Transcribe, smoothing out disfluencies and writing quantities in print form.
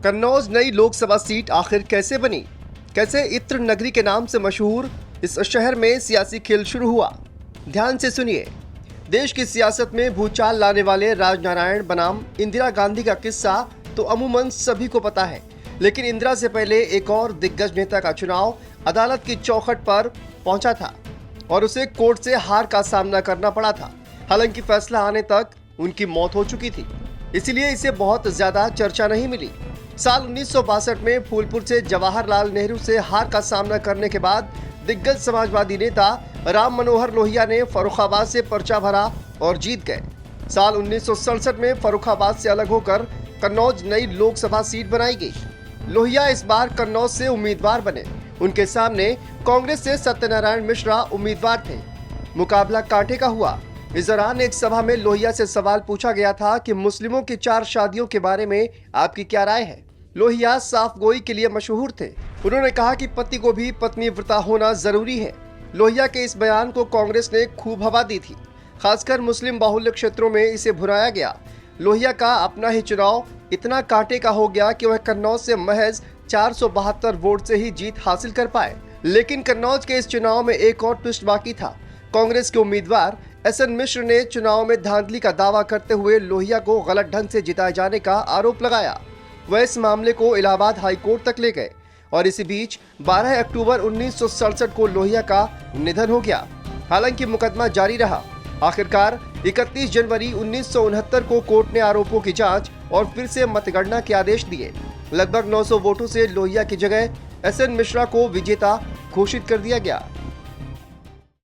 कन्नौज नई लोकसभा सीट आखिर कैसे बनी? कैसे इत्र नगरी के नाम से मशहूर इस शहर में सियासी खेल शुरू हुआ? ध्यान से सुनिए। देश की सियासत में भूचाल लाने वाले राजनारायण बनाम इंदिरा गांधी का किस्सा तो अमूमन सभी को पता है, लेकिन इंदिरा से पहले एक और दिग्गज नेता का चुनाव अदालत की चौखट पर पहुंचा था और उसे कोर्ट से हार का सामना करना पड़ा था। हालांकि फैसला आने तक उनकी मौत हो चुकी थी, इसीलिए इसे बहुत ज्यादा चर्चा नहीं मिली। साल 1962 में फूलपुर से जवाहरलाल नेहरू से हार का सामना करने के बाद दिग्गज समाजवादी नेता राम मनोहर लोहिया ने फर्रुखाबाद से पर्चा भरा और जीत गए। साल 1967 में फर्रुखाबाद से अलग होकर कन्नौज नई लोकसभा सीट बनाई गई। लोहिया इस बार कन्नौज से उम्मीदवार बने। उनके सामने कांग्रेस से सत्यनारायण मिश्रा उम्मीदवार थे। मुकाबला कांटे का हुआ। इस दौरान एक सभा में लोहिया से सवाल पूछा गया था कि मुस्लिमों की 4 शादियों के बारे में आपकी क्या राय है। लोहिया साफ गोई के लिए मशहूर थे। उन्होंने कहा कि पति को भी पत्नी व्रता होना जरूरी है। लोहिया के इस बयान को कांग्रेस ने खूब हवा दी थी। खासकर मुस्लिम बाहुल्य क्षेत्रों में इसे भुनाया गया। लोहिया का अपना ही चुनाव इतना कांटे का हो गया कि वह कन्नौज से महज 472 वोट से ही जीत हासिल कर पाए। लेकिन कन्नौज के इस चुनाव में एक और ट्विस्ट बाकी था। कांग्रेस के उम्मीदवार एसएन मिश्र ने चुनाव में धांधली का दावा करते हुए लोहिया को गलत ढंग से जिताए जाने का आरोप लगाया। वह इस मामले को इलाहाबाद हाई कोर्ट तक ले गए और इसी बीच 12 अक्टूबर 1967 को लोहिया का निधन हो गया। हालांकि मुकदमा जारी रहा। आखिरकार 31 जनवरी 1969 को कोर्ट ने आरोपों की जांच और फिर से मतगणना के आदेश दिए। लगभग 900 वोटों से लोहिया की जगह एसएन मिश्रा को विजेता घोषित कर दिया गया।